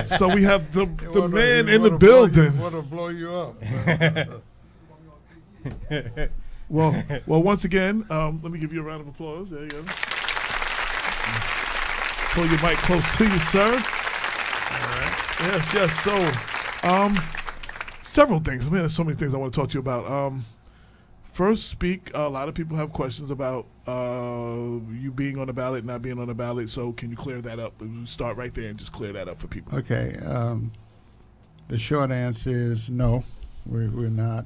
So we have the man in the building. Want to blow you up? Well, once again, let me give you a round of applause. There you go. Pull your mic close to you, sir. All right. Yes. So, several things. Man, there's so many things I want to talk to you about. First, a lot of people have questions about you being on the ballot, not being on the ballot. So, can you clear that up? We'll start right there and just clear that up for people. Okay. The short answer is no. We're not.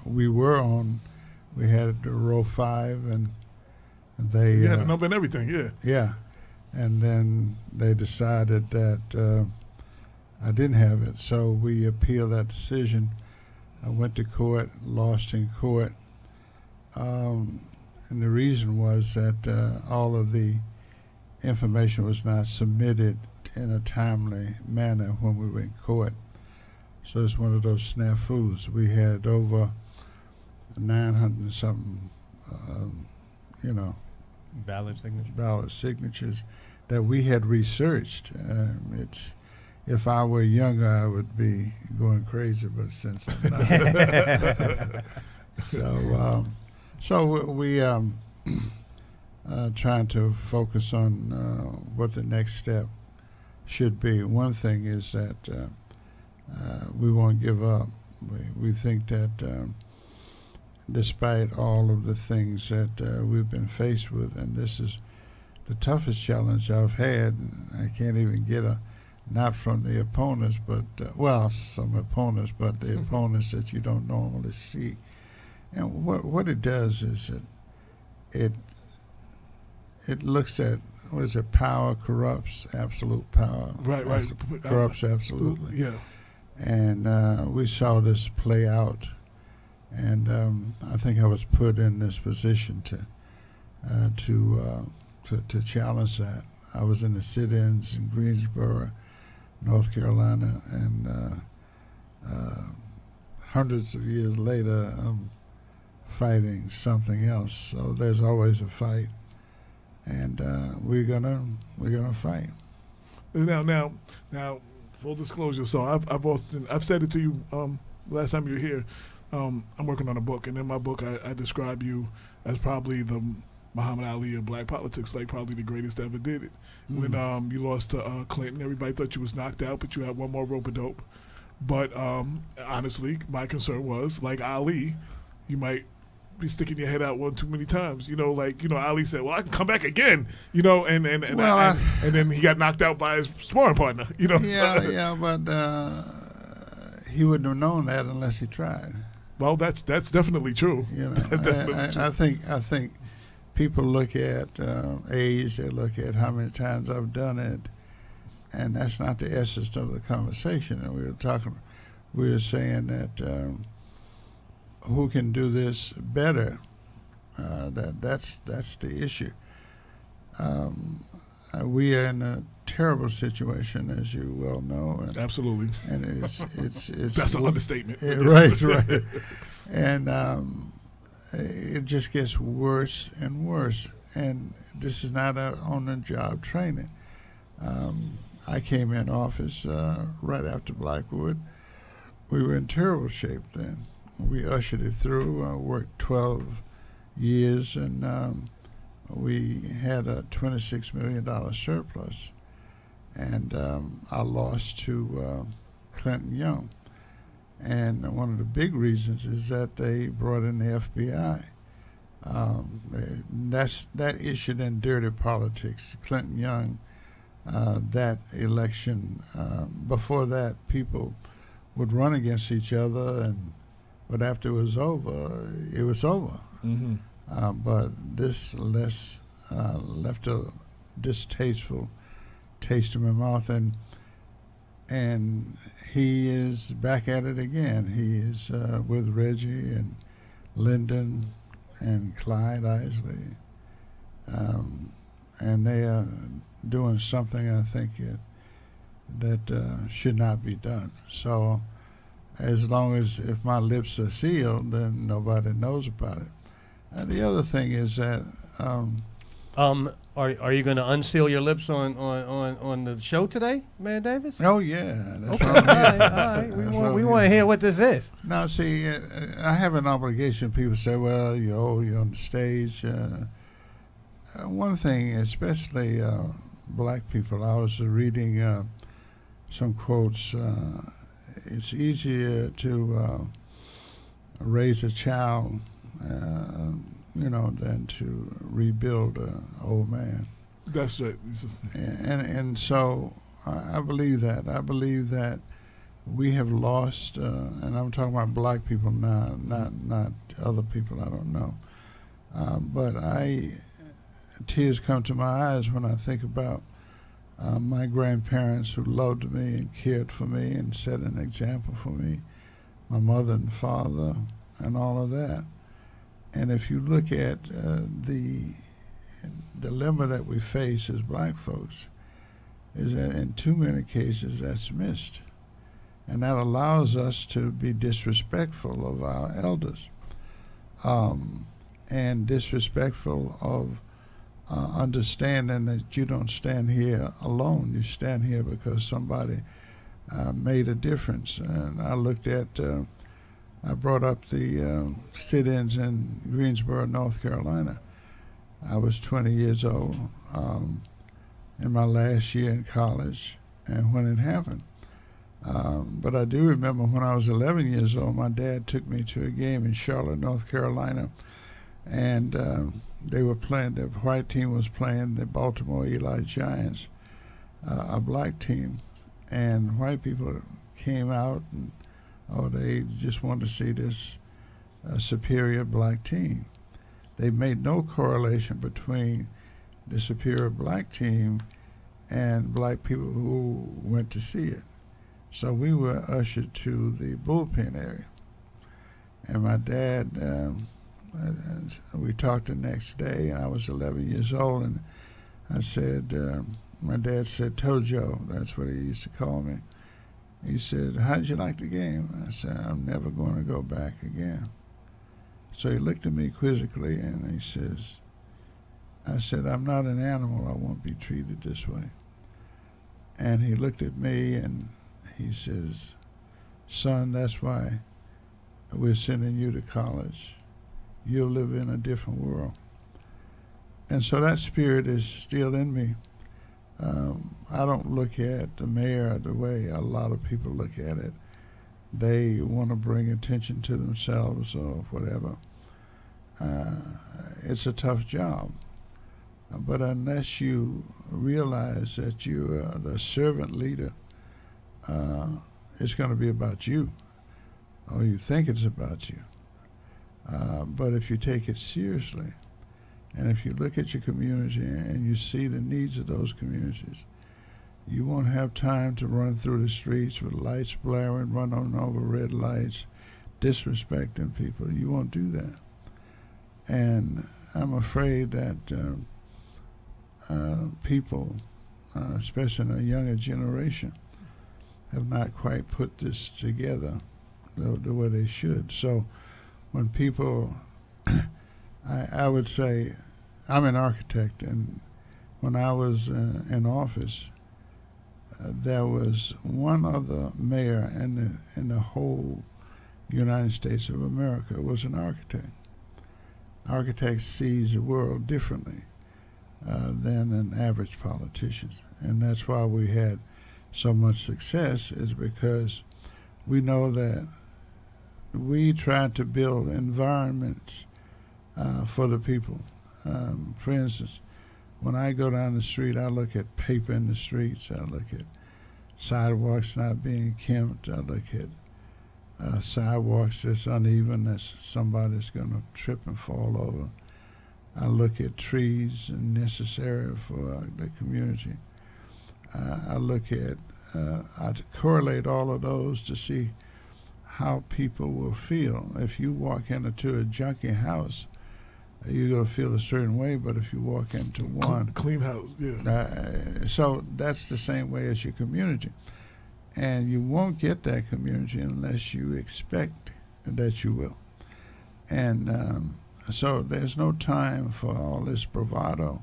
We were on. We had row 5, and they. You had a number and everything, yeah. Yeah, and then they decided that I didn't have it, so we appealed that decision. I went to court, lost in court, and the reason was that all of the information was not submitted in a timely manner when we were in court. So it's one of those snafus. We had over 900 and something, ballot signatures that we had researched. If I were younger, I would be going crazy, but since I'm not, so we trying to focus on what the next step should be. One thing is that we won't give up. We think that despite all of the things that we've been faced with, and this is the toughest challenge I've had, I can't even get not from the opponents, but some opponents, but the opponents that you don't normally see. And what it does is it looks at, what is it, power corrupts, absolute power. Right. Corrupts absolutely. Yeah. And we saw this play out, and I think I was put in this position to challenge that. I was in the sit-ins in Greensboro, North Carolina, and hundreds of years later, I'm fighting something else. So there's always a fight, and we're gonna fight. Now, full disclosure. So I've said it to you last time you were here. I'm working on a book, and in my book, I describe you as probably the Muhammad Ali of black politics, like probably the greatest that ever did it. When you lost to Clinton, everybody thought you was knocked out, but you had one more rope of dope. But honestly, my concern was, like Ali, you might be sticking your head out one too many times. Ali said, "Well, I can come back again." And then he got knocked out by his sparring partner. Yeah, but he wouldn't have known that unless he tried. Well, that's definitely true. I think people look at age, they look at how many times I've done it, and that's not the essence of the conversation. And we were saying that who can do this better? That's the issue. We are in a terrible situation, as you well know. And, absolutely. And it's that's an understatement. Right. And it just gets worse and worse. And this is not on-the-job training. I came in office right after Blackwood. We were in terrible shape then. We ushered it through. I worked 12 years, and we had a $26 million surplus. And I lost to Clinton Young. And one of the big reasons is that they brought in the FBI. That issue in dirty politics. Clinton Young, that election, before that, people would run against each other, but after it was over, it was over. Mm-hmm. But this left a distasteful taste in my mouth, and he is back at it again. He is with Reggie and Lyndon and Clyde Isley, and they are doing something I think that should not be done. So as long as if my lips are sealed, then nobody knows about it. And the other thing is that Are you going to unseal your lips on the show today, Man Davis? Oh yeah, that's Okay, what I'm here for. all right. That's what We I'm want to here hear what this is. for. Now, see, I have an obligation. People say, "Well, you're old, you're on the stage." One thing, especially black people, I was reading some quotes. It's easier to raise a child, than to rebuild an old man. That's right. And so I believe that. I believe that we have lost, and I'm talking about black people now, not other people I don't know. But tears come to my eyes when I think about my grandparents who loved me and cared for me and set an example for me, my mother and father, and all of that. And if you look at the dilemma that we face as black folks, is that in too many cases that's missed. And that allows us to be disrespectful of our elders, and disrespectful of understanding that you don't stand here alone. You stand here because somebody made a difference. And I looked at, I brought up the sit-ins in Greensboro, North Carolina. I was 20 years old in my last year in college, and when it happened. But I do remember when I was 11 years old, my dad took me to a game in Charlotte, North Carolina, and they were playing, the white team was playing the Baltimore Eli Giants, a black team, and white people came out and they just wanted to see this superior black team. They made no correlation between the superior black team and black people who went to see it. So we were ushered to the bullpen area. And my dad, we talked the next day, and I was 11 years old, and I said, my dad said, Tojo, that's what he used to call me. He said, how'd you like the game? I said, I'm never going to go back again. So he looked at me quizzically, and he says, I said, I'm not an animal. I won't be treated this way. And he looked at me, and he says, son, that's why we're sending you to college. You'll live in a different world. And so that spirit is still in me. I don't look at the mayor the way a lot of people look at it. They want to bring attention to themselves or whatever. It's a tough job. But unless you realize that you are the servant leader, it's going to be about you, or you think it's about you. But if you take it seriously, and if you look at your community and you see the needs of those communities, you won't have time to run through the streets with lights blaring, run on over red lights, disrespecting people. You won't do that. And I'm afraid that people, especially in a younger generation, have not quite put this together the way they should. So when people, I would say, I'm an architect, and when I was in office, there was one other mayor in the whole United States of America was an architect. Architects sees the world differently than an average politician, and that's why we had so much success, is because we know that we try to build environments for the people. For instance, when I go down the street, I look at paper in the streets, I look at sidewalks not being kempt, I look at sidewalks that's uneven, that somebody's going to trip and fall over. I look at trees necessary for the community. I look at, I correlate all of those to see how people will feel. If you walk into a junky house, you're going to feel a certain way, but if you walk into one... Clean house, yeah. So that's the same way as your community. And you won't get that community unless you expect that you will. And so there's no time for all this bravado.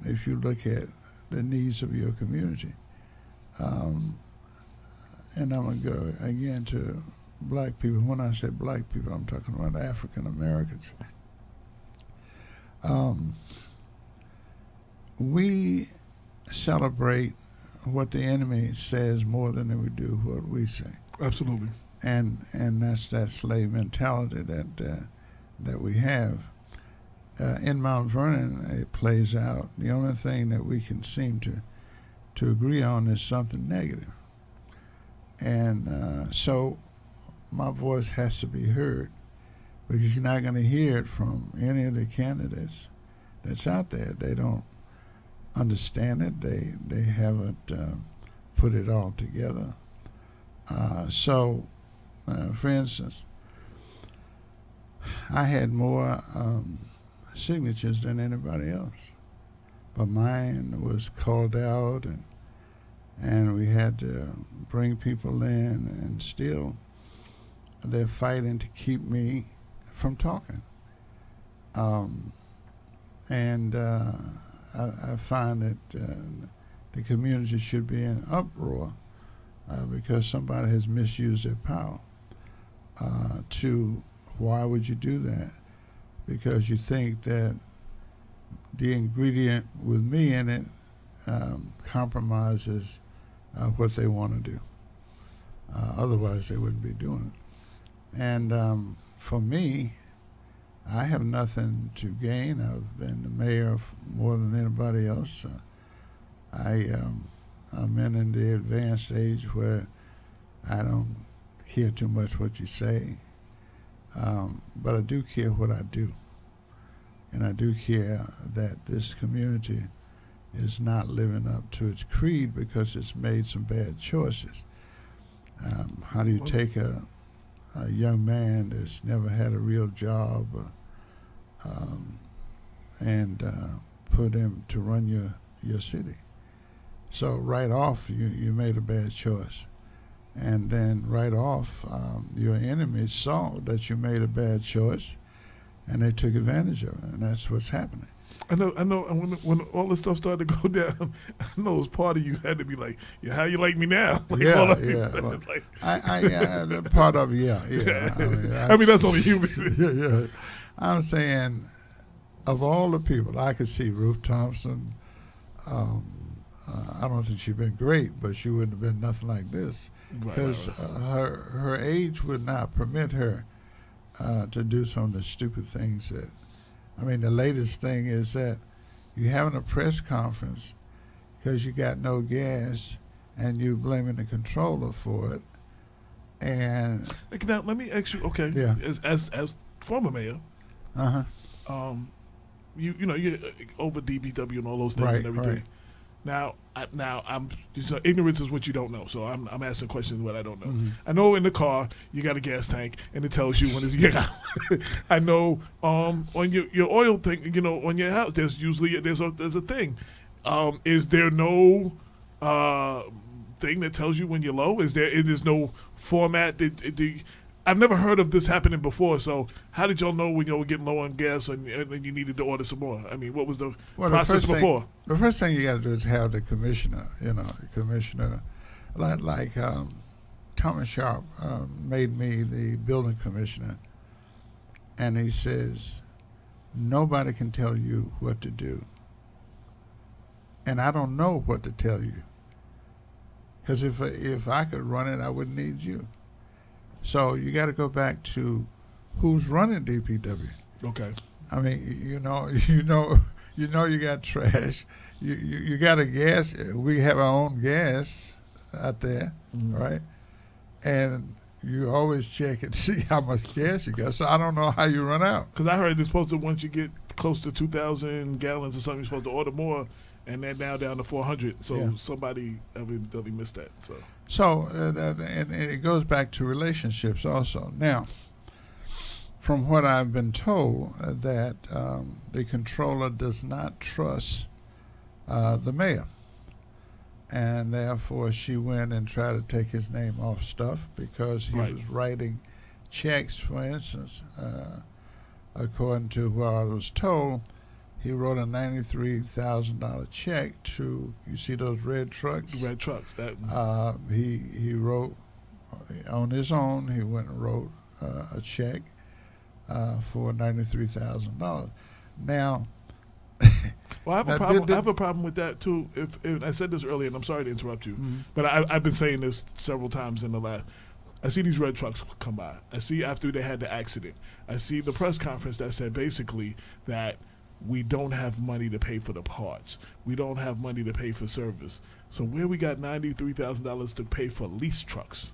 if you look at the needs of your community. And I'm going to go again to black people. When I say black people, I'm talking about African Americans. We celebrate what the enemy says more than we do what we say. Absolutely. And that's that slave mentality that we have. In Mount Vernon, it plays out. The only thing that we can seem to agree on is something negative. And so my voice has to be heard, because you're not going to hear it from any of the candidates that's out there. They don't understand it. They haven't put it all together. So, for instance, I had more signatures than anybody else, but mine was called out, and we had to bring people in, and still they're fighting to keep me from talking. I find that the community should be in uproar because somebody has misused their power. Why would you do that? Because you think that the ingredient with me in it compromises what they want to do. Otherwise, they wouldn't be doing it. And for me, I have nothing to gain. I've been the mayor more than anybody else. I'm in the advanced age where I don't care too much what you say, but I do care what I do. And I do care that this community is not living up to its creed because it's made some bad choices. How do you take a young man that's never had a real job and put him to run your city? So right off, you made a bad choice. And then right off, your enemies saw that you made a bad choice, and they took advantage of it, and that's what's happening. I know. And when all this stuff started to go down, I know it was part of you had to be like, "Yeah, how you like me now?" Like, Yeah. Well, like, I part of it, yeah. I mean, that's only human. Yeah. I'm saying, of all the people, I could see Ruth Thompson. I don't think she's been great, but she wouldn't have been nothing like this because her age would not permit her to do some of the stupid things that. I mean, the latest thing is that you're having a press conference because you got no gas, and you're blaming the controller for it. And now, let me ask you. Okay, yeah. As former mayor, you you're over DBW and all those things and everything. Right. Now I'm ignorance is what you don't know, so I'm asking questions what I don't know. Mm-hmm. I know in the car you got a gas tank and it tells you when it's I know on your oil thing, on your house there's usually there's a thing. Is there no thing that tells you when you're low? Is there's no format I've never heard of this happening before, so how did y'all know when y'all were getting low on gas and you needed to order some more? I mean, what was the process before? The first thing you got to do is have the commissioner, like Thomas Sharp made me the building commissioner, and he says, nobody can tell you what to do. And I don't know what to tell you, because if I could run it, I wouldn't need you. So you got to go back to who's running DPW. Okay. I mean, you got trash. You got a gas. We have our own gas out there, right? And you always check and see how much gas you got. So I don't know how you run out. Because I heard it's supposed to, once you get close to 2,000 gallons or something, you're supposed to order more, and they're now down to 400. So somebody evidently missed that. So and it goes back to relationships also. Now, from what I've been told, that the controller does not trust the mayor, and therefore she went and tried to take his name off stuff because he was writing checks, for instance. According to what I was told, he wrote a $93,000 check to, you see those red trucks? Red trucks. That He wrote on his own. He went and wrote a check for $93,000. Now, well, I have a now, problem. I have a problem with that too. If I said this earlier, and I'm sorry to interrupt you, but I've been saying this several times in the last. I see these red trucks come by. I see after they had the accident. I see the press conference that said basically that we don't have money to pay for the parts. We don't have money to pay for service. So where we got $93,000 to pay for lease trucks?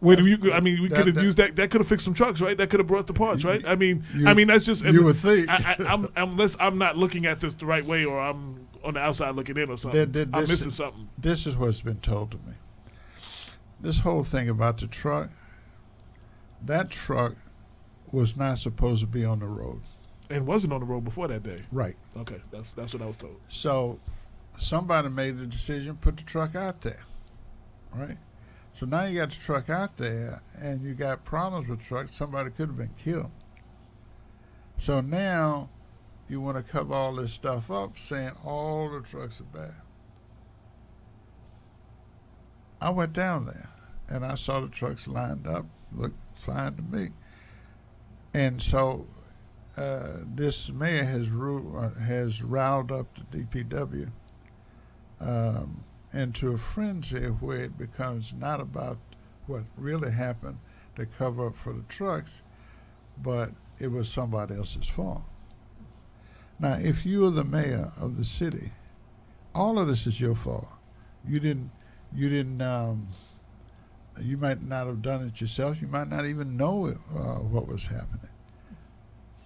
Wait, we could have used that. That could have fixed some trucks, right? That could have brought the parts, right? I mean, that's just. You would think. Unless I'm not looking at this the right way, or I'm on the outside looking in, or something. I'm missing something. This is what's been told to me. This whole thing about the truck. That truck was not supposed to be on the road. And wasn't on the road before that day. Right. Okay, that's what I was told. So, somebody made the decision, put the truck out there, right? So now you got the truck out there, and you got problems with trucks. Somebody could have been killed. So now you want to cover all this stuff up, saying all the trucks are bad. I went down there, and I saw the trucks lined up, looked fine to me. And so this mayor has riled up the DPW into a frenzy where it becomes not about what really happened to cover up for the trucks, but it was somebody else's fault. Now, if you are the mayor of the city, all of this is your fault. You might not have done it yourself. You might not even know what was happening.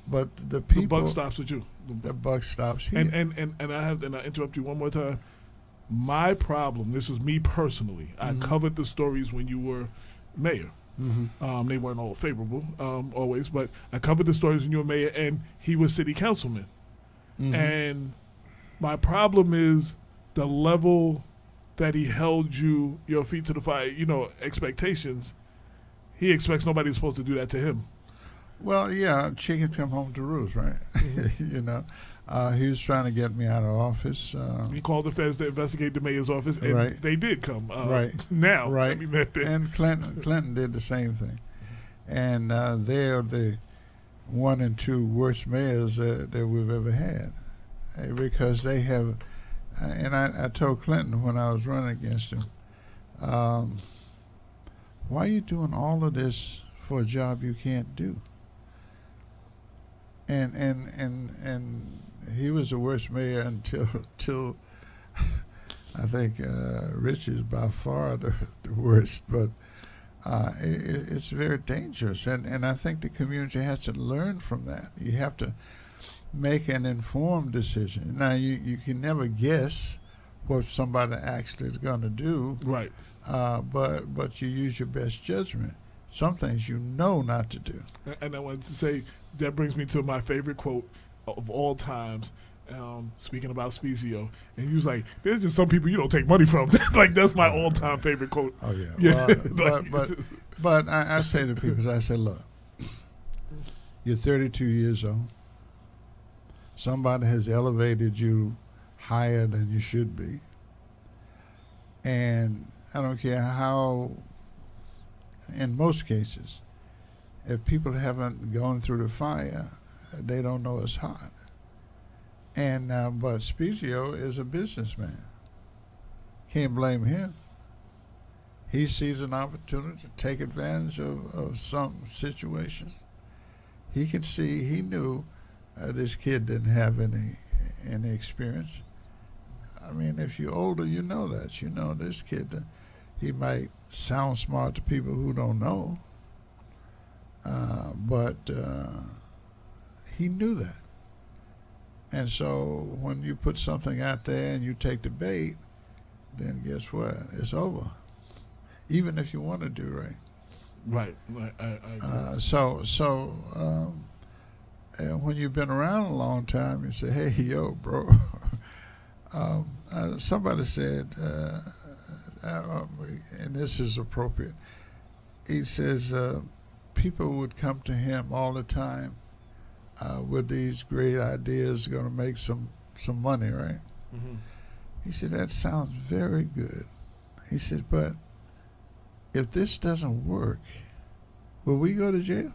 But the people, the buck stops with you. The buck stops here. And I interrupt you one more time. My problem, this is me personally, I covered the stories when you were mayor. They weren't all favorable, always, but I covered the stories when you were mayor, and he was city councilman. And my problem is the level that he held your feet to the fire, expectations. He expects nobody's supposed to do that to him. Well, yeah, chickens come home to roost, right? He was trying to get me out of office. He called the feds to investigate the mayor's office, and they did come. Now, right? And Clinton did the same thing, and they're the 1 and 2 worst mayors that we've ever had, because they have. And I told Clinton when I was running against him, why are you doing all of this for a job you can't do? And he was the worst mayor until I think Rich is by far the worst, but it's very dangerous, and I think the community has to learn from that. You have to make an informed decision. Now, you can never guess what somebody actually is going to do, right? But you use your best judgment. Some things you know not to do. And I wanted to say, that brings me to my favorite quote of all times, speaking about Spezio. And he was like, there's just some people you don't take money from. Like, that's my all-time favorite quote. Oh, yeah. But I say to people, I say, look, you're 32 years old. Somebody has elevated you higher than you should be. And I don't care how, in most cases, if people haven't gone through the fire, they don't know it's hot. And but Spezio is a businessman. Can't blame him. He sees an opportunity to take advantage of some situations. He could see, he knew this kid didn't have any experience. I mean, if you're older, you know that. You know this kid, he might sound smart to people who don't know, but he knew that. And so when you put something out there and you take the bait, then guess what? It's over. Even if you want to do right. Right. I agree. So when you've been around a long time, you say, hey, yo, bro. Somebody said, and this is appropriate, he says people would come to him all the time with these great ideas, going to make some money, right? Mm-hmm. He said, that sounds very good. He said, but if this doesn't work, will we go to jail?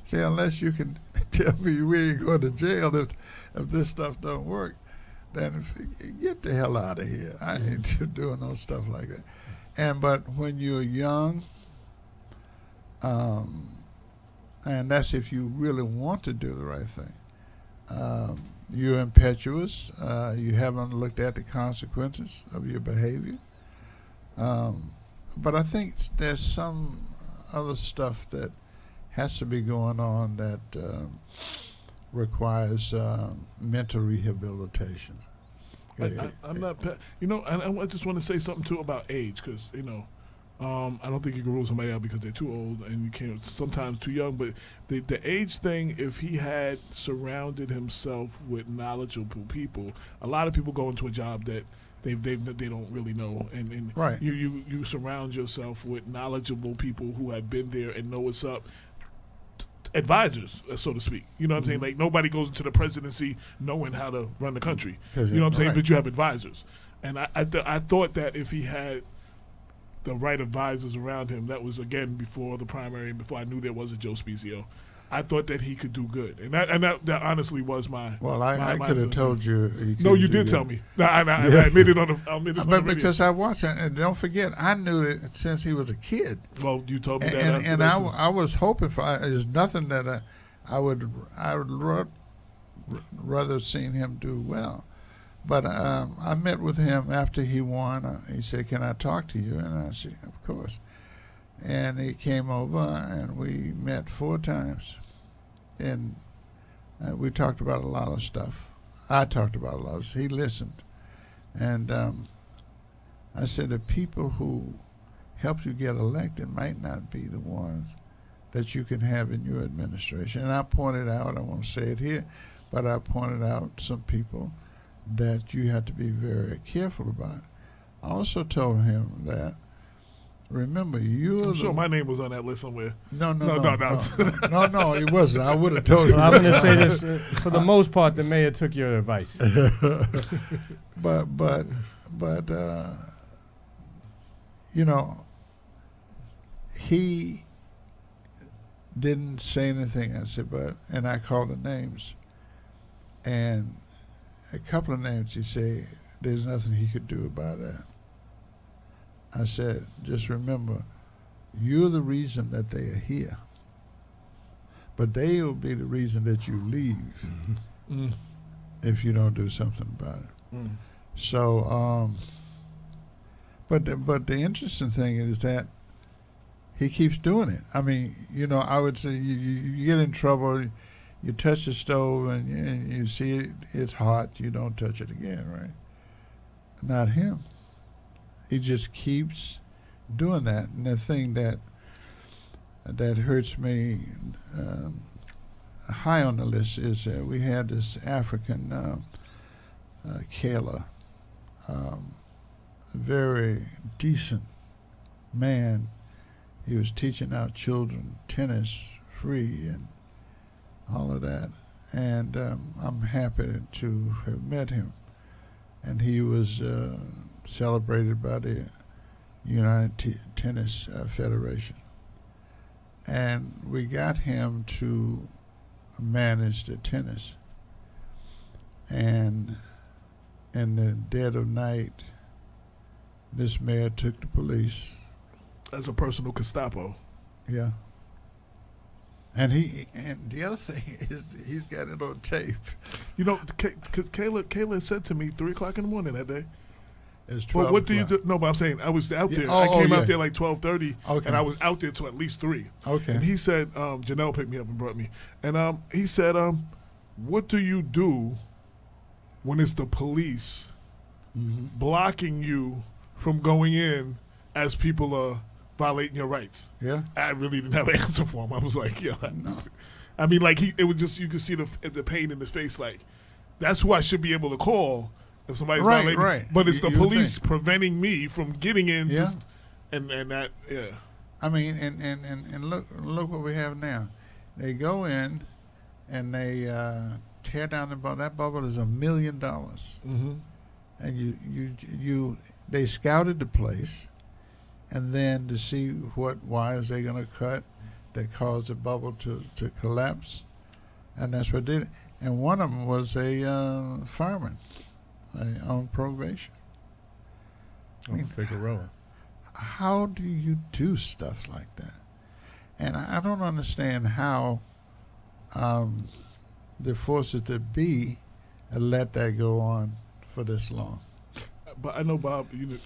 Say, unless you can tell me we ain't going to jail if this stuff don't work, then get the hell out of here. I ain't doing no stuff like that. But when you're young, and that's if you really want to do the right thing. You're impetuous. You haven't looked at the consequences of your behavior. But I think there's some other stuff that has to be going on that requires mental rehabilitation. I'm not, and I just want to say something too about age, because I don't think you can rule somebody out because they're too old, and you can't sometimes too young. But the age thing, if he had surrounded himself with knowledgeable people, a lot of people go into a job that they don't really know, and right. You surround yourself with knowledgeable people who have been there and know what's up. Advisors, so to speak. You know what I'm saying? Like, nobody goes into the presidency knowing how to run the country. You know what I'm saying? Right. But you have advisors. And I thought that if he had the right advisors around him, that was, again, before the primary and before I knew there was a Joe Spezio, I thought that he could do good. And that honestly was my... Well, I could have told you. No, you did tell me. No, I admitted on the But because I watched it, and don't forget, I knew it since he was a kid. Well, you told me that. And I was hoping for. There's nothing that I would rather seen him do well. But I met with him after he won. He said, "Can I talk to you?" And I said, "Of course." And he came over, and we met 4 times. And we talked about a lot of stuff. I talked about a lot of stuff. He listened. And I said, the people who helped you get elected might not be the ones that you can have in your administration. And I pointed out, I won't say it here, but I pointed out some people that you have to be very careful about. I also told him that, remember, I'm sure my name was on that list somewhere. No, it wasn't. I would have told you. Well, I'm going to say this: for the most part, the mayor took your advice. but he didn't say anything. I said, and I called the names, and a couple of names. He said, "There's nothing he could do about that." I said, just remember, you're the reason that they are here. But they will be the reason that you leave if you don't do something about it. So, but the interesting thing is that he keeps doing it. I mean, I would say you get in trouble, you touch the stove and you see it's hot, you don't touch it again, right? Not him. He just keeps doing that. And the thing that hurts me high on the list is we had this African Kayla, very decent man. He was teaching our children tennis free and all of that. And I'm happy to have met him. And he was celebrated by the United Tennis Federation. And we got him to manage the tennis. And in the dead of night, this mayor took the police. As a personal Gestapo. Yeah. And the other thing is he's got it on tape. Because Kayla said to me 3 o'clock in the morning that day. It's 12 Well, what do you do? No, but I'm saying I was out there. I came out there like 12:30, and I was out there till at least 3. Okay. And he said, Janelle picked me up and brought me. And he said, what do you do when it's the police blocking you from going in as people are violating your rights? Yeah. I really didn't have an answer for him. I was like, yeah. No. I mean, like, it was just, you could see the pain in his face. Like, that's who I should be able to call if somebody's violating. Right. But it's the police preventing me from getting in. Yeah. And that, yeah. I mean, and look what we have now. They go in, and they tear down the bubble. That bubble is $1 million, Mm-hmm. and they scouted the place, and then to see what wires they're going to cut that caused the bubble to collapse, and that's what did it. And one of them was a fireman on probation. I mean, Figueroa. how do you do stuff like that? And I don't understand how the forces that be let that go on for this long. But I know, Bob, you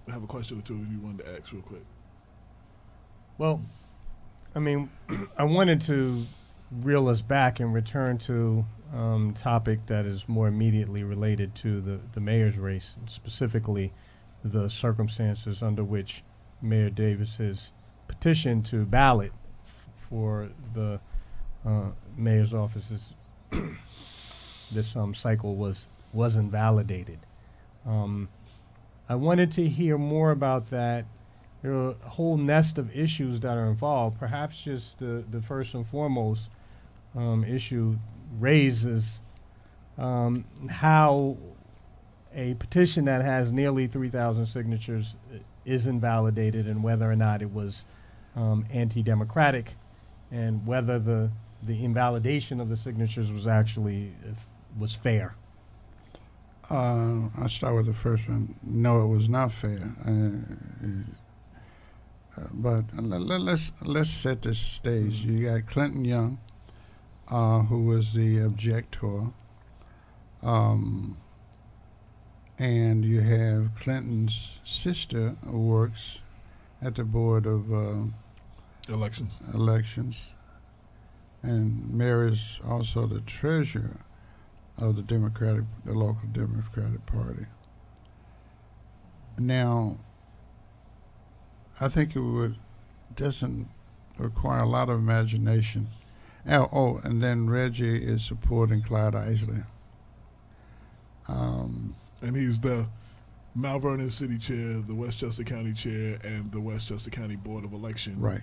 have a question or two you wanted to ask real quick. Well, I mean, I wanted to reel us back and return to topic that is more immediately related to the mayor's race, and specifically the circumstances under which Mayor Davis has petitioned to ballot for the mayor's offices. This cycle wasn't validated. I wanted to hear more about that. There are a whole nest of issues that are involved. Perhaps just the first and foremost issue raises how a petition that has nearly 3,000 signatures is invalidated, and whether or not it was anti-democratic, and whether the invalidation of the signatures was actually was fair. I'll start with the first one. No, it was not fair. But let's set this stage. You got Clinton Young, who was the objector, and you have Clinton's sister who works at the board of elections, and Mary's also the treasurer of the local Democratic Party. Now, I think doesn't require a lot of imagination. And then Reggie is supporting Clyde Isley. And he's the Mount Vernon City Chair, the Westchester County Chair, and the Westchester County Board of Election. Right.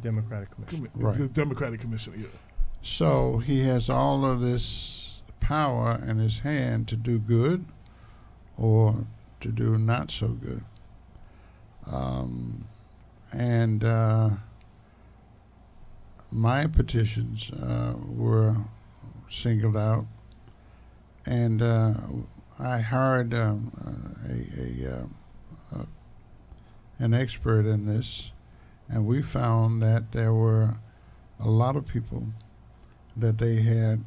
Democratic Commission. Right. The Democratic Commission, yeah. So he has all of this power in his hand to do good or to do not so good. And my petitions were singled out, and I hired an expert in this, and we found that there were a lot of people that they had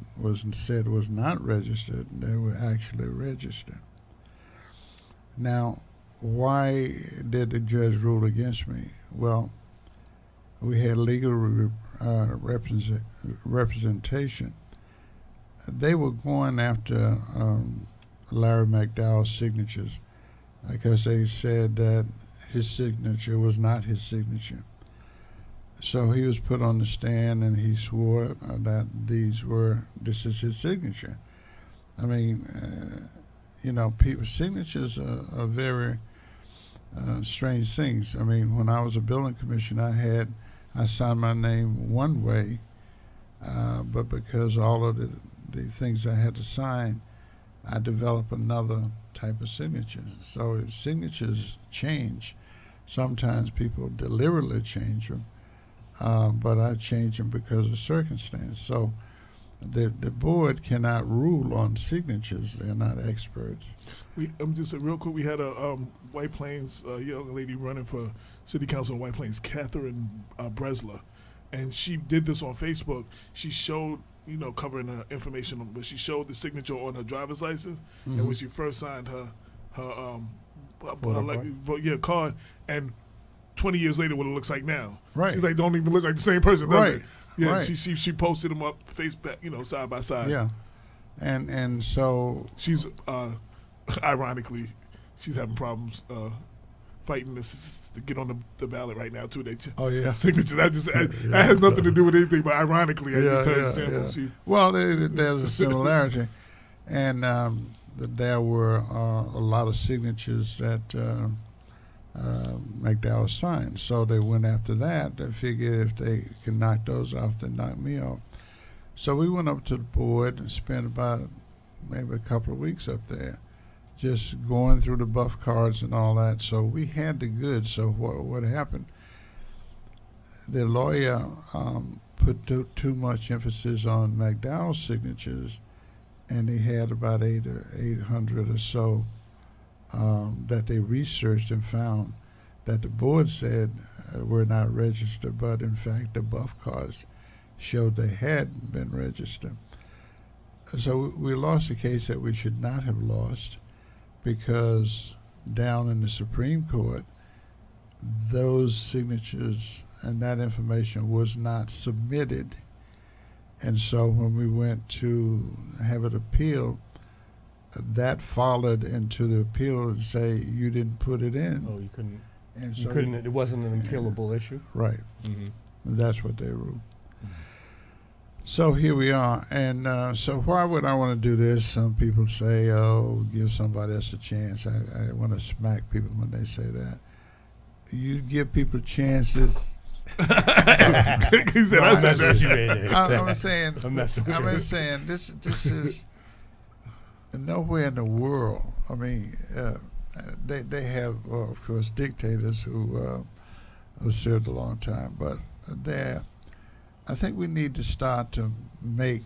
said was not registered. They were actually registered. Now, why did the judge rule against me? Well, we had legal representation. They were going after Larry McDowell's signatures because they said that his signature was not his signature. So he was put on the stand and he swore that this is his signature. I mean, people's signatures are very strange things. I mean, when I was a building commissioner, I signed my name one way, but because all of the things I had to sign, I developed another type of signature. So if signatures change, sometimes people deliberately change them, but I change them because of circumstance. So the board cannot rule on signatures. They're not experts. Just real quick, we had a White Plains young lady running for city council in White Plains, Catherine Bresler, and she did this on Facebook. She showed, covering information, but she showed the signature on her driver's license, and when she first signed her card, and 20 years later, what it looks like now. Right. She's like, don't even look like the same person, does right. it? Yeah, right. she posted them up Facebook, side by side. Yeah, and so she's ironically, she's having problems fighting this to get on the ballot right now too. Oh yeah, signatures. That has nothing to do with anything, but ironically, I just tell you. Well, there's a similarity, and there were a lot of signatures that McDowell signed. So they went after that. They figured if they can knock those off, they knock me off. So we went up to the board and spent about maybe a couple of weeks up there, just going through the buff cards and all that. So we had the goods. So what happened? The lawyer put too much emphasis on McDowell's signatures, and he had about 800 or so that they researched and found that the board said were not registered, but in fact the buff cards showed they had been registered. So we lost a case that we should not have lost, because down in the Supreme Court, those signatures and that information was not submitted. And so when we went to have it appealed, that followed into the appeal and say you didn't put it in. Oh, you couldn't. And You so couldn't. It wasn't an appealable issue. right. Mm-hmm. That's what they ruled. So here we are. And so why would I want to do this? Some people say, oh, give somebody else a chance. I want to smack people when they say that. You give people chances. He said, I said that. I'm saying, I'm messing with you. saying this is nowhere in the world. I mean, they have, of course, dictators who served a long time, but I think we need to start to make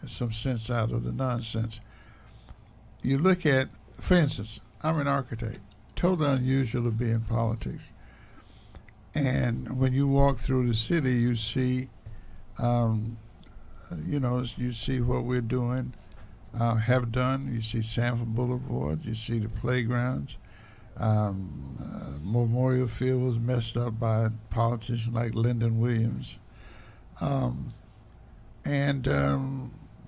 some sense out of the nonsense. You look at, for instance, I'm an architect, totally unusual to be in politics. And when you walk through the city, you see, you see what we're doing, have done. You see Sanford Boulevard. You see the playgrounds. Memorial Field was messed up by politicians like Lyndon Williams.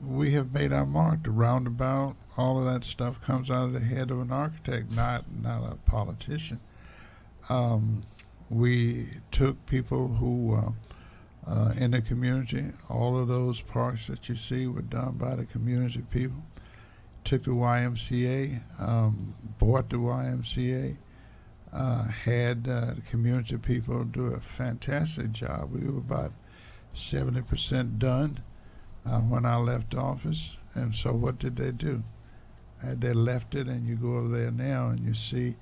We have made our mark. The roundabout, all of that stuff comes out of the head of an architect, not a politician. We took people who in the community. All of those parks that you see were done by the community people. Took the YMCA, bought the YMCA, had the community people do a fantastic job. We were about 70% done when I left office. And so what did they do? They left it, and you go over there now and you see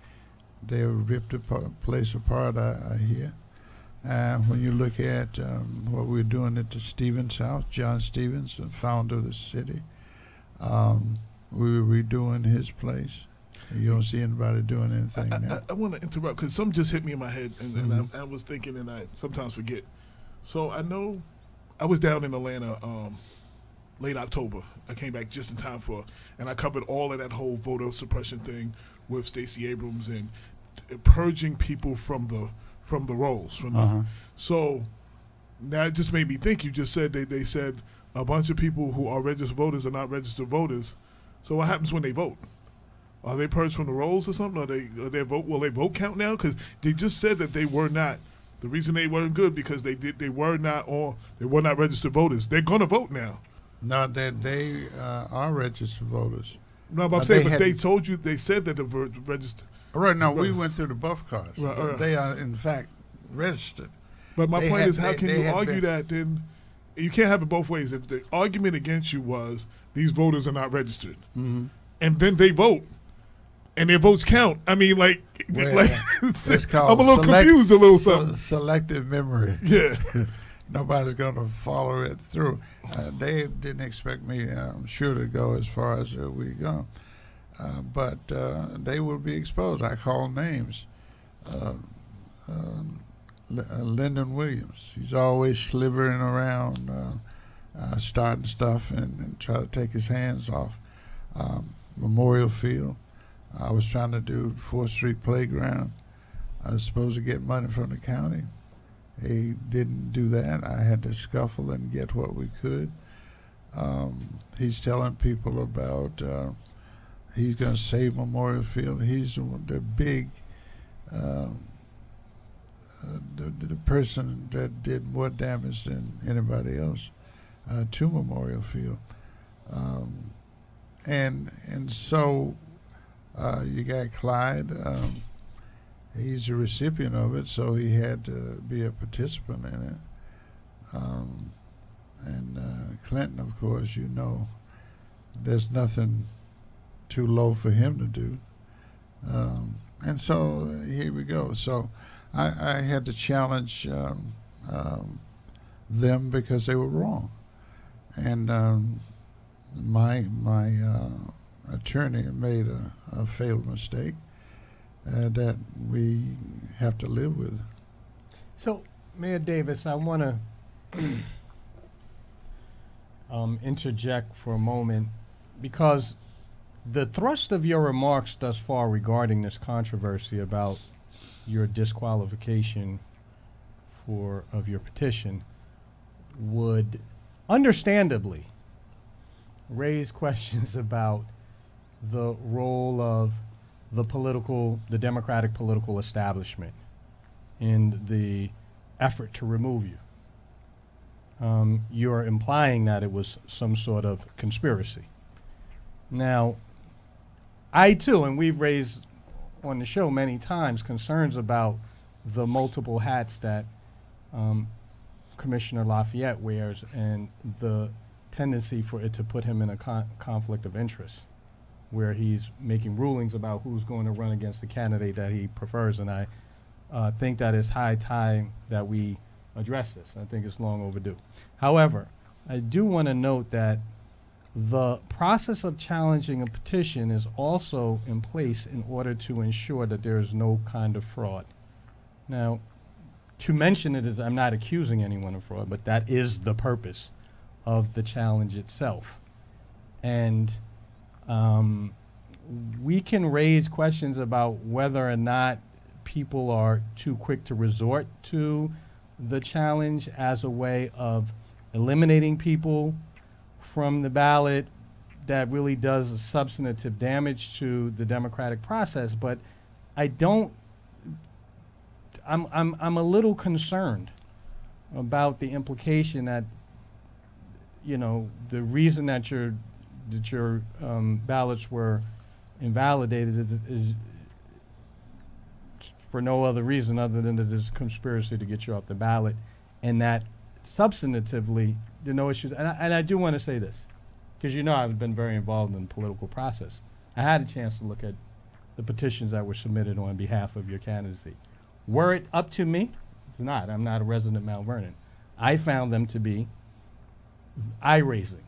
they ripped the place apart, I hear. When you look at what we're doing at the Stevens House, John Stevens, the founder of the city, we were redoing his place. You don't see anybody doing anything now. I want to interrupt because something just hit me in my head, and I was thinking, and I sometimes forget. So I know I was down in Atlanta late October. I came back just in time and I covered all of that whole voter suppression thing with Stacey Abrams and purging people from the rolls. So now it just made me think. You just said they said a bunch of people who are registered voters are not registered voters. So what happens when they vote? Are they purged from the rolls or something? Will their vote count now? Because they just said that they were not. The reason they weren't good because they were not registered voters. They're gonna vote now. No, they are registered voters. No, but I'm saying, they told you, they said that they're registered. Right. No, we went through the buff cards. Right. They are in fact registered. But my point is, how can you argue that then? You can't have it both ways. If the argument against you was these voters are not registered, and then they vote, and their votes count. I mean, I'm a little confused. A little something. Selective memory. Yeah. Nobody's going to follow it through. They didn't expect me, I'm sure, to go as far as we go. But they will be exposed. I call names. Lyndon Williams. He's always slithering around, starting stuff and try to take his hands off. Memorial Field. I was trying to do 4th Street Playground. I was supposed to get money from the county. He didn't do that. I had to scuffle and get what we could. He's telling people about he's going to save Memorial Field. He's the big, the person that did more damage than anybody else to Memorial Field. And so you got Clyde. He's a recipient of it, so he had to be a participant in it. Clinton, of course, you know, there's nothing too low for him to do. And so here we go. So I had to challenge them because they were wrong. And my attorney made a fatal mistake that we have to live with. So, Mayor Davis, I want to interject for a moment, because the thrust of your remarks thus far regarding this controversy about your disqualification of your petition would understandably raise questions about the role of the Democratic political establishment in the effort to remove you. You're implying that it was some sort of conspiracy. Now, I too, and we've raised on the show many times, concerns about the multiple hats that Commissioner Lafayette wears and the tendency for it to put him in a conflict of interest, where he's making rulings about who's going to run against the candidate that he prefers. And I think that it's high time that we address this. I think it's long overdue. However, I do want to note that the process of challenging a petition is also in place in order to ensure that there is no kind of fraud. Now, to mention it is, I'm not accusing anyone of fraud, but that is the purpose of the challenge itself. And we can raise questions about whether or not people are too quick to resort to the challenge as a way of eliminating people from the ballot that really does substantive damage to the democratic process. But I'm a little concerned about the implication that, you know, the reason that your ballots were invalidated is for no other reason other than that there's a conspiracy to get you off the ballot, and that substantively there are no issues. And I do want to say this, because you know I've been very involved in the political process. I had a chance to look at the petitions that were submitted on behalf of your candidacy. Were it up to me? It's not. I'm not a resident Mount Vernon. I found them to be eye-raising.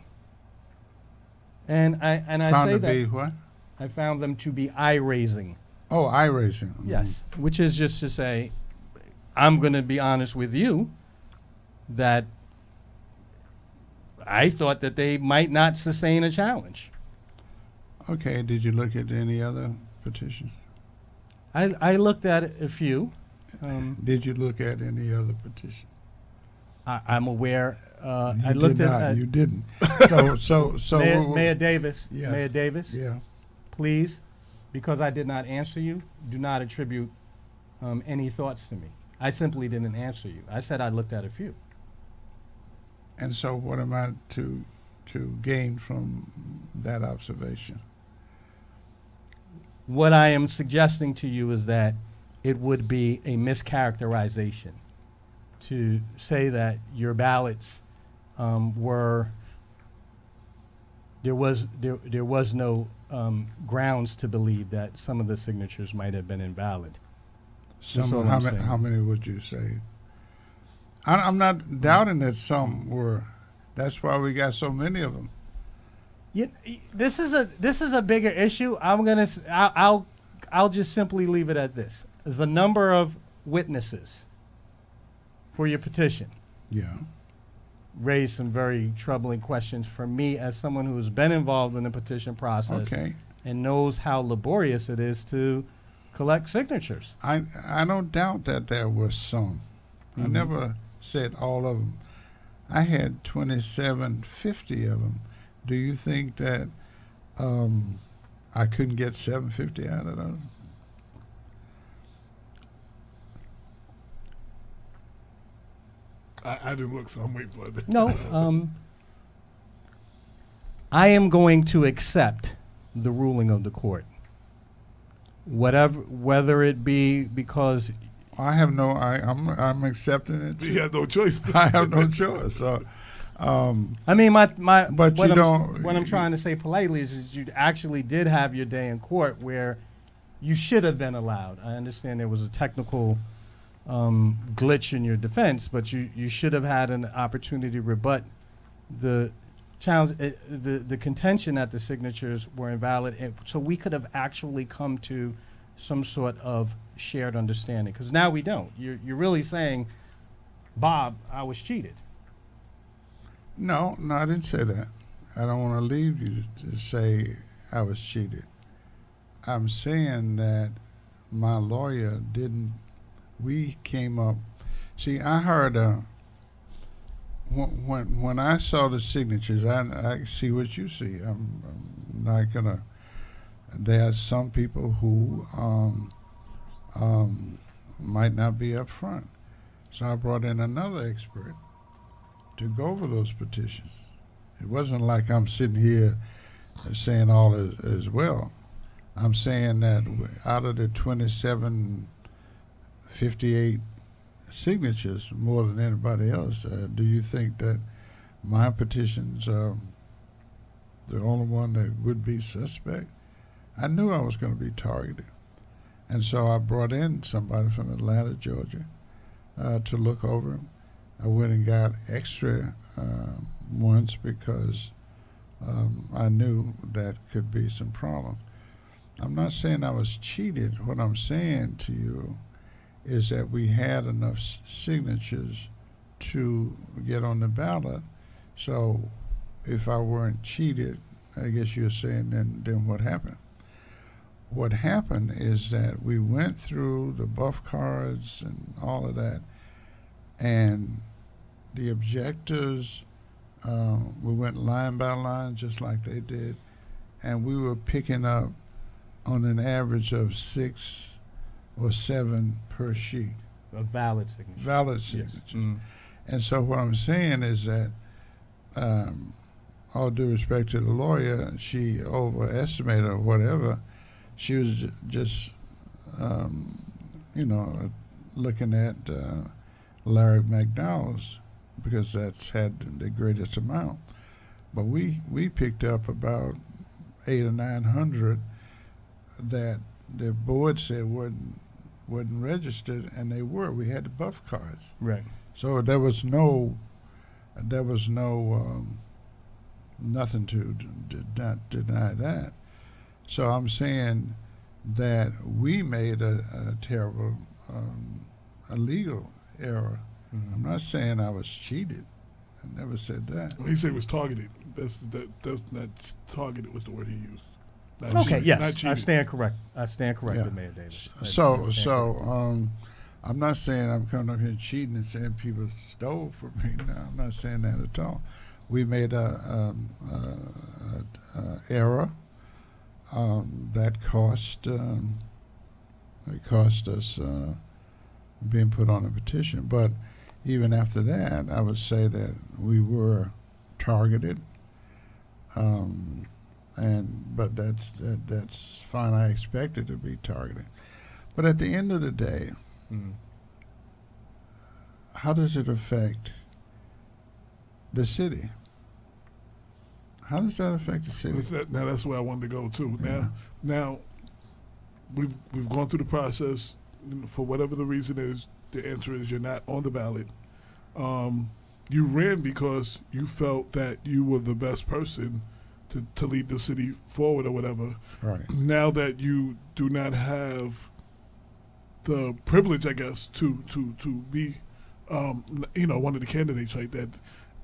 And I Found say to that be what? I found them to be eye-raising. Oh, eye-raising. Mm. Yes, which is just to say, I'm going to be honest with you, that I thought that they might not sustain a challenge. Okay, did you look at any other petitions? I looked at a few. Did you look at any other petition? I'm aware. You I looked did not. at You didn't. So Mayor Davis. Yes. Mayor Davis. Yeah. Please, because I did not answer you, do not attribute any thoughts to me. I simply didn't answer you. I said I looked at a few. And so, what am I to gain from that observation? What I am suggesting to you is that it would be a mischaracterization to say that your ballots were there was no grounds to believe that some of the signatures might have been invalid. How many would you say? I'm not doubting that some were. That's why we got so many of them. This is a bigger issue. I'll just simply leave it at this: the number of witnesses for your petition. Yeah. Raised some very troubling questions for me as someone who has been involved in the petition process and knows how laborious it is to collect signatures. I don't doubt that there were some. I never said all of them. I had 2,750 of them. Do you think that I couldn't get 750 out of those? I didn't look, so I'm waiting for it. No, I am going to accept the ruling of the court, whether it be because I'm accepting it. You have no choice. I have no choice. So I mean, But what you don't. what I'm trying to say politely is you actually did have your day in court where you should have been allowed. I understand there was a technical glitch in your defense, but you should have had an opportunity to rebut the challenge, the contention that the signatures were invalid, and so we could have actually come to some sort of shared understanding. Because now we don't. You're really saying, Bob, I was cheated. No, I didn't say that. I don't want to leave you to say I was cheated. I'm saying that my lawyer didn't. We came up. See, I heard when I saw the signatures, I see what you see. I'm not gonna. There are some people who might not be up front, so I brought in another expert to go over those petitions. It wasn't like I'm sitting here saying all is well. I'm saying that out of the 2758 signatures, more than anybody else, do you think that my petitions are the only one that would be suspect? I knew I was going to be targeted. And so I brought in somebody from Atlanta, Georgia, to look over them. I went and got extra ones because I knew that could be some problem. I'm not saying I was cheated. What I'm saying to you is that we had enough signatures to get on the ballot. So if I weren't cheated, I guess you're saying then what happened? What happened is that we went through the buff cards and all of that, and the objectives, we went line by line just like they did, and we were picking up on an average of 6 or 7 per sheet. A valid signature. Valid signature. Yes. Mm. And so what I'm saying is that, all due respect to the lawyer, she overestimated or whatever. She was just, looking at Larry McDowell's because that's had the greatest amount. But we picked up about 800 or 900 that the board said wasn't registered, and they were. We had the buff cards. Right. So there was no nothing to deny that. So I'm saying that we made a terrible, a legal error. Mm-hmm. I'm not saying I was cheated. I never said that. Well, he said it was targeted. That's not targeted was the word he used. Not Okay. cheated, Yes, not cheated. I stand corrected, Yeah. Mayor Davis. I'm not saying I'm coming up here cheating and saying people stole from me. No, I'm not saying that at all. We made a error that cost us being put on a petition. But even after that, I would say that we were targeted. But that's fine. I expected to be targeted. But at the end of the day, how does it affect the city? How does that affect the city? Now that's where I wanted to go too. Yeah. Now we've gone through the process. For whatever the reason is, the answer is you're not on the ballot. You ran because you felt that you were the best person to lead the city forward or whatever. Right. Now that you do not have the privilege, I guess, to be, one of the candidates, right? That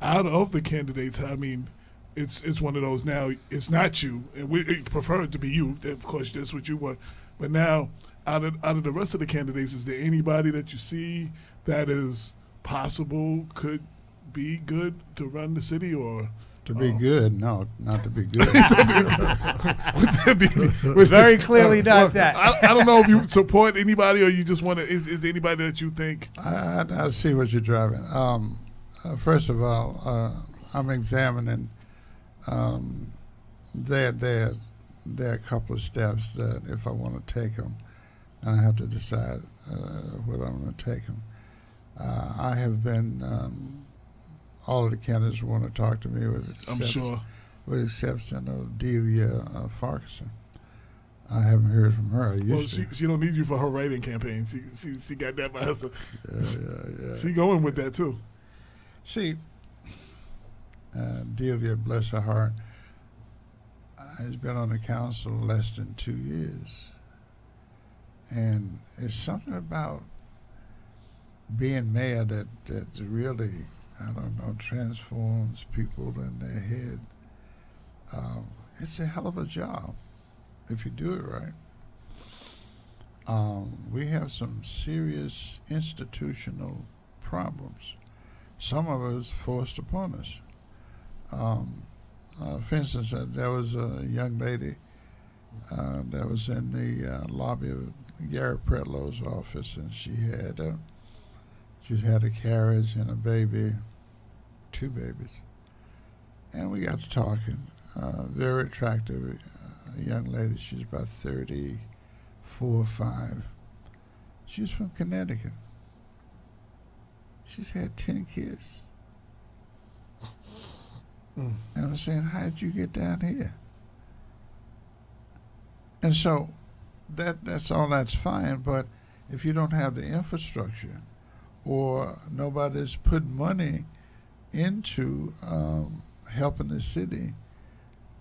out of the candidates, I mean, it's one of those now. It's not you, and we prefer it to be you. Of course, that's what you want. But now, out of the rest of the candidates, is there anybody that you see that is possible could be good to run the city or? To be good? No, not to be good. Very clearly not that. I don't know if you support anybody or you just want to. Is there anybody that you think? I see what you're driving. First of all, I'm examining. There are a couple of steps that if I want to take them, and I have to decide whether I'm going to take them. I have been all of the candidates want to talk to me, I'm sure. with the exception of Delia Farquharson. I haven't heard from her. I used to. She don't need you for her writing campaign. She got that by herself. Yeah. She going with that too. See, Delia, bless her heart, has been on the council less than 2 years. And it's something about being mayor that really, I don't know, transforms people in their head. It's a hell of a job if you do it right. We have some serious institutional problems. Some of us forced upon us. For instance, there was a young lady that was in the lobby of Garrett Pretlow's office, and she had a carriage and a baby, 2 babies. And we got to talking. Very attractive young lady. She's about 34 or 5. She's from Connecticut. She's had 10 kids. And I'm saying, how did you get down here? And so that's fine, but if you don't have the infrastructure or nobody's putting money into helping the city,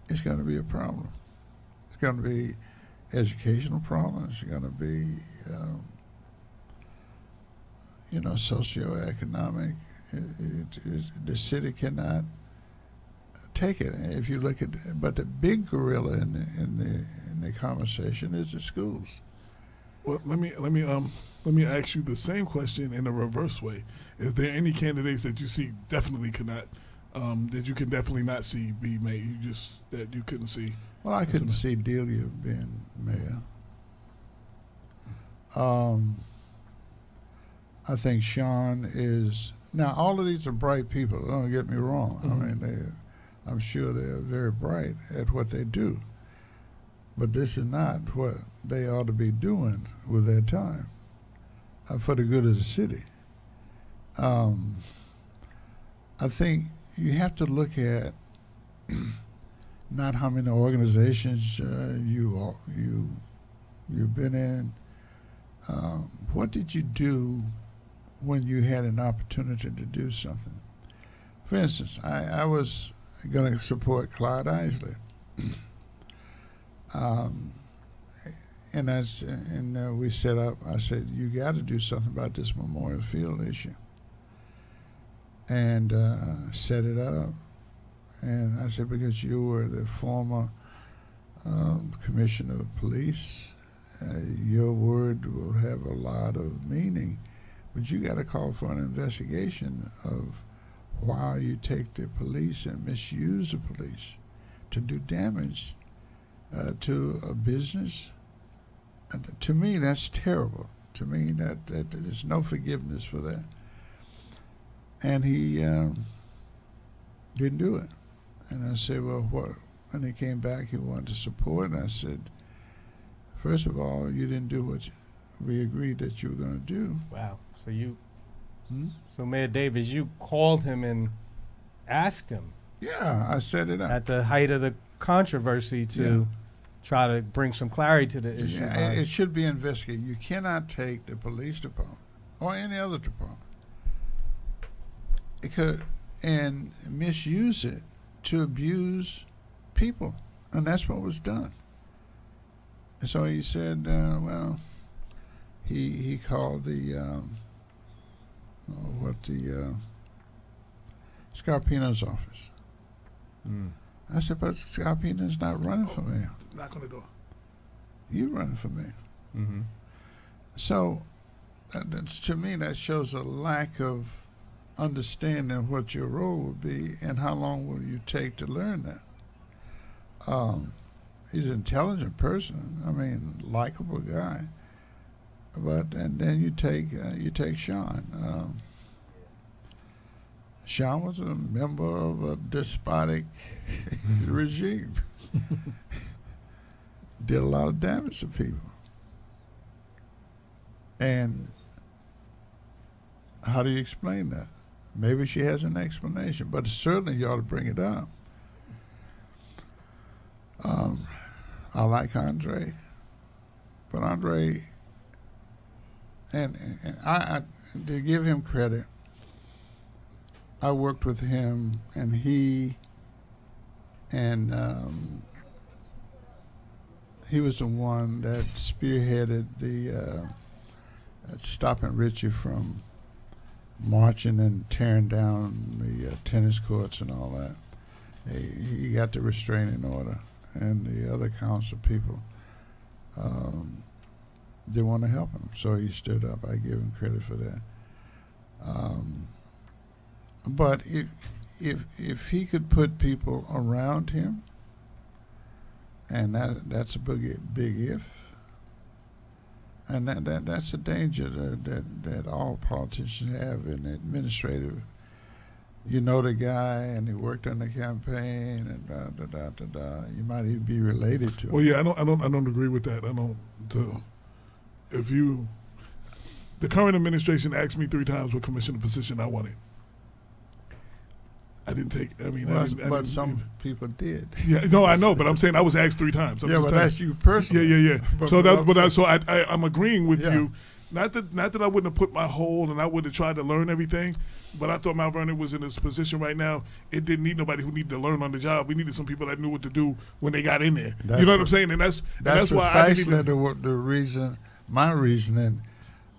it's going to be a problem. It's going to be educational problems. It's going to be, socioeconomic. The city cannot take it. If you look at, but the big gorilla in the conversation is the schools. Well, let me ask you the same question in a reverse way. Is there any candidates that you see definitely cannot, that you can definitely not see be made? That you couldn't see. Well, I couldn't see Delia being mayor. I think Sean is now. All of these are bright people. Don't get me wrong. Mm-hmm. I mean, I'm sure they're very bright at what they do. But this is not what they ought to be doing with their time for the good of the city. I think you have to look at not how many organizations you've been in. What did you do when you had an opportunity to do something? For instance, I was going to support Clyde Isley. And we set up, I said, you got to do something about this Memorial Field issue. And set it up. And I said, because you were the former commissioner of police, your word will have a lot of meaning. But you got to call for an investigation of why you take the police and misuse the police to do damage to a business. And to me, that's terrible. To me, that there's no forgiveness for that. And he didn't do it. And I said, well, what? And he came back, he wanted to support, and I said, first of all, you didn't do what we agreed that you were going to do. Wow. So Mayor Davis, you called him and asked him. Yeah, I set it up. At the height of the controversy to try to bring some clarity to the issue. Yeah, it should be investigated. You cannot take the police department or any other department and misuse it to abuse people. And that's what was done. And so he said, he called the Scarpino's office. I said, but Scarpino's not running for mayor. Knock on the door. You running for mayor. Mm-hmm. So to me, that shows a lack of understanding what your role would be and how long will you take to learn that. He's an intelligent person. I mean, likable guy. And then you take Sean. Sean was a member of a despotic regime. Did a lot of damage to people. And how do you explain that? Maybe she has an explanation, but certainly you ought to bring it up. I like Andre, but Andre, and I to give him credit, I worked with him, and he was the one that spearheaded the stopping Richie from marching and tearing down the tennis courts and all that. He got the restraining order, and the other council people didn't want to help him, so he stood up. I give him credit for that. But if he could put people around him, and that's a big if, and that's a danger that all politicians have in administrative. You know the guy, and he worked on the campaign, and you might even be related to him. Well, yeah, I don't agree with that. The current administration asked me 3 times what commissioner position I wanted. I didn't take. I mean, but some people did. Yeah, no, I know, but I'm saying I was asked 3 times. Yeah, but that's you personally. Yeah. So I'm agreeing with you. Not that I wouldn't have put my whole and I would have tried to learn everything, but I thought Mount Vernon was in this position right now. It didn't need nobody who needed to learn on the job. We needed some people that knew what to do when they got in there. You know what I'm saying? And that's why I didn't even. The reason, my reasoning,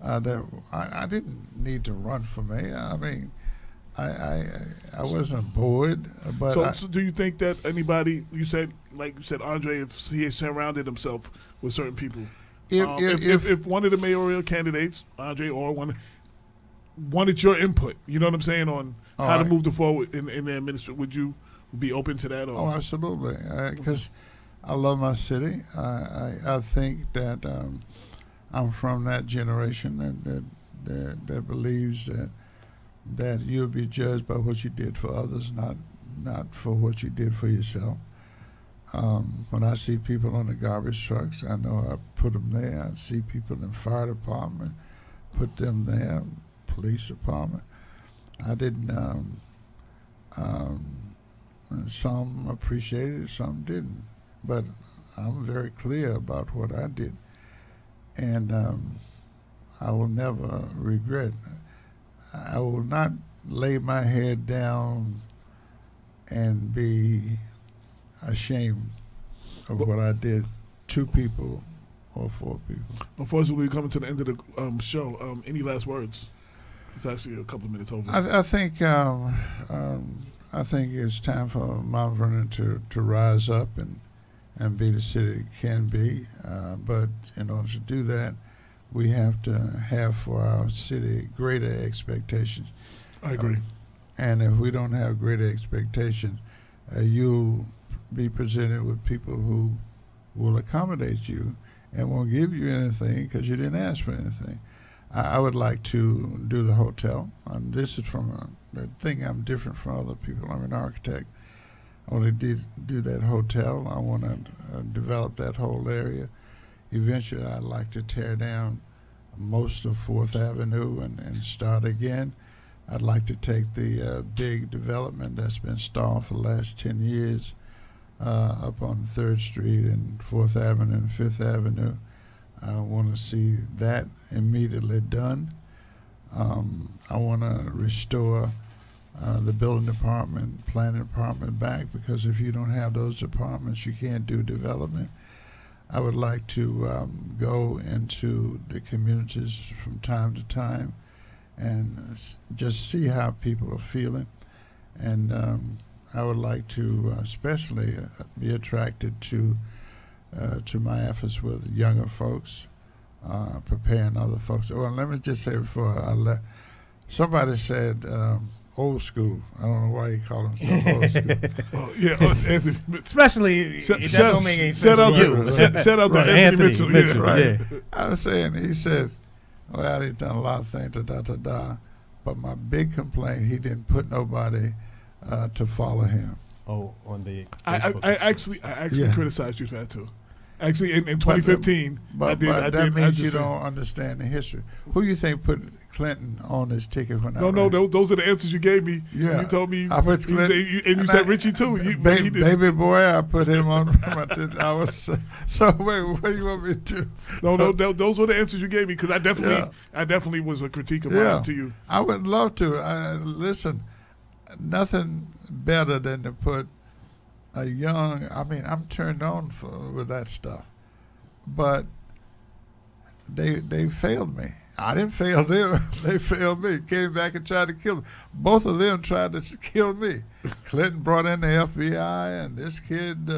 that I didn't need to run for mayor. I mean, I wasn't bored, but so do you think that anybody, like you said, Andre, if he had surrounded himself with certain people, if one of the mayoral candidates, Andre or one, wanted your input, you know what I'm saying, on how to move the forward in the administration, would you be open to that? Or? Oh, absolutely, because I love my city. I think that I'm from that generation that believes that you'll be judged by what you did for others, not for what you did for yourself. When I see people on the garbage trucks, I know I put them there. I see people in the fire department, put them there, police department. I didn't, some appreciated it, some didn't. But I'm very clear about what I did. And I will never regret. I will not lay my head down and be ashamed of what I did to people or for people. Unfortunately, we're coming to the end of the show. Any last words? It's actually a couple of minutes over. I think it's time for Mount Vernon to rise up and be the city it can be. But in order to do that, we have to have for our city greater expectations. I agree. And if we don't have greater expectations, you'll be presented with people who will accommodate you and won't give you anything because you didn't ask for anything. I would like to do the hotel. And this is from the thing I'm different from other people. I'm an architect. I want to do that hotel. I want to develop that whole area. Eventually, I'd like to tear down most of 4th Avenue and start again. I'd like to take the big development that's been stalled for the last 10 years up on 3rd Street and 4th Avenue and 5th Avenue. I want to see that immediately done. I want to restore the building department, planning department back, because if you don't have those departments, you can't do development. I would like to go into the communities from time to time and just see how people are feeling. And I would like to especially be attracted to my efforts with younger folks, preparing other folks. Well, let me just say before I left, somebody said old school. I don't know why you call himself old school. Anthony. Especially, that don't make any sense. Shout out to Anthony Mitchell. Yeah, right. Yeah. I was saying, he said, well, he's done a lot of things, but my big complaint, he didn't put nobody to follow him. Oh, on the I actually criticized you for that too. Actually, in 2015, But I that did. means you don't understand the history. Who you think put Clinton on his ticket when I ran? No, those are the answers you gave me. Yeah. You told me. I put Clinton, and you said Richie too. Baby boy, I put him on my ticket. I was so wait, what do you want me to do? No, those were the answers you gave me because I definitely was a critique of mine to you. I would love to. Listen, nothing better than to put a young. I mean, I'm turned on with that stuff, but they failed me. I didn't fail them. They failed me. Came back and tried to kill me. Both of them tried to kill me. Clinton brought in the FBI, and this kid,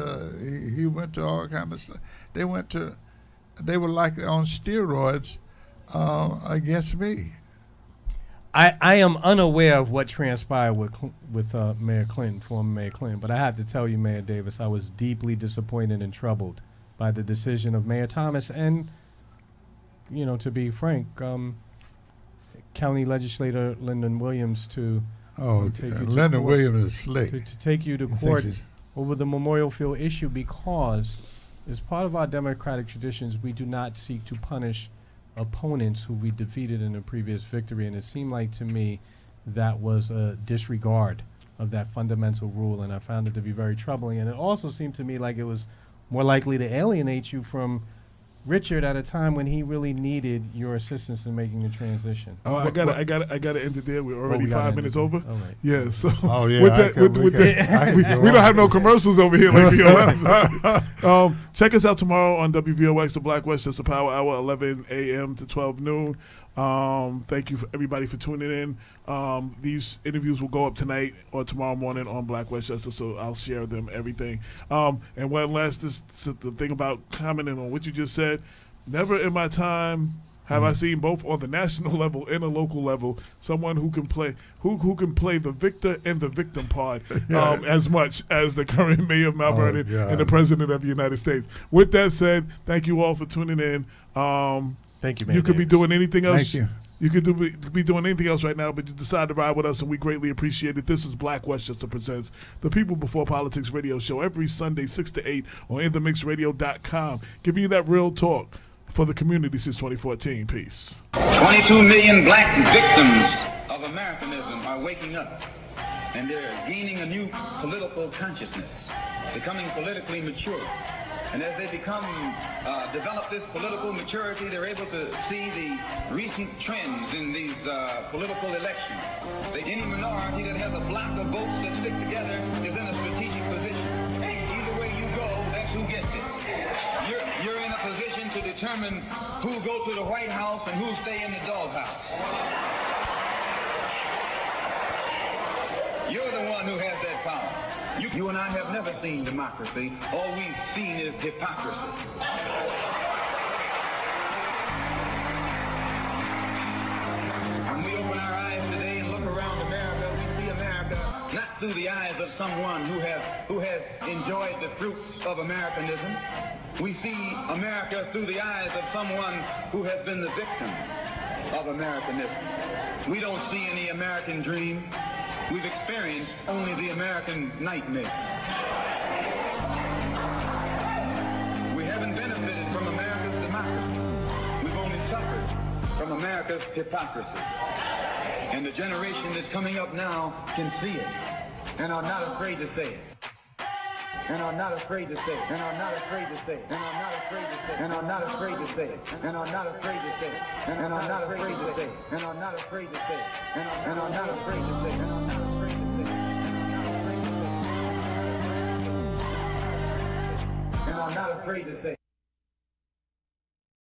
he went to all kind of stuff. They were like on steroids against me. I am unaware of what transpired with Mayor Clinton, former Mayor Clinton, but I have to tell you, Mayor Davis, I was deeply disappointed and troubled by the decision of Mayor Thomas and, to be frank, County Legislator Lyndon Williams to take you to Lyndon court, Williams is slick. to take you to court over the Memorial Field issue because, as part of our democratic traditions, we do not seek to punish opponents who we defeated in a previous victory, and it seemed like to me that was a disregard of that fundamental rule, and I found it to be very troubling. And it also seemed to me like it was more likely to alienate you from Richard at a time when he really needed your assistance in making the transition. Oh, I gotta end it there. We're already 5 minutes over. All right. Yeah. So we don't have no commercials over here like VOX. Check us out tomorrow on WVOX, the Black Westchester Power Hour, 11 a.m. to 12 noon. Thank you for everybody for tuning in. These interviews will go up tonight or tomorrow morning on Black Westchester, so I'll share them, everything. And one last, the thing about commenting on what you just said, never in my time have I seen, both on the national level and a local level, someone who can play can play the victor and the victim part as much as the current mayor of Mount Vernon and the president of the United States. With that said, thank you all for tuning in. Thank you, man. You could be doing anything else. Thank you. You could be doing anything else right now, but you decided to ride with us, and we greatly appreciate it. This is Black Westchester Presents, the People Before Politics radio show, every Sunday, 6 to 8 on InTheMixRadio.com, giving you that real talk for the community since 2014. Peace. 22 million black victims of Americanism are waking up, and they're gaining a new political consciousness, becoming politically mature. And as they develop this political maturity, they're able to see the recent trends in these political elections. Any minority that has a block of votes that stick together is in a strategic position. Either way you go, that's who gets it. You're in a position to determine who go to the White House and who stay in the doghouse. You're the one who has that power. You and I have never seen democracy. All we've seen is hypocrisy. When we open our eyes today and look around America, we see America not through the eyes of someone who has enjoyed the fruits of Americanism. We see America through the eyes of someone who has been the victim of Americanism. We don't see any American dream. We've experienced only the American nightmare. We haven't benefited from America's democracy. We've only suffered from America's hypocrisy. And the generation that's coming up now can see it and are not afraid to say it. And are not afraid to say it. And are not afraid to say it. And are not afraid to say it. And are not afraid to say it. And are not afraid to say it. And are not afraid to say it. And are not afraid to say it. And are not afraid to say it. And are not afraid to say it. And are not afraid to say it.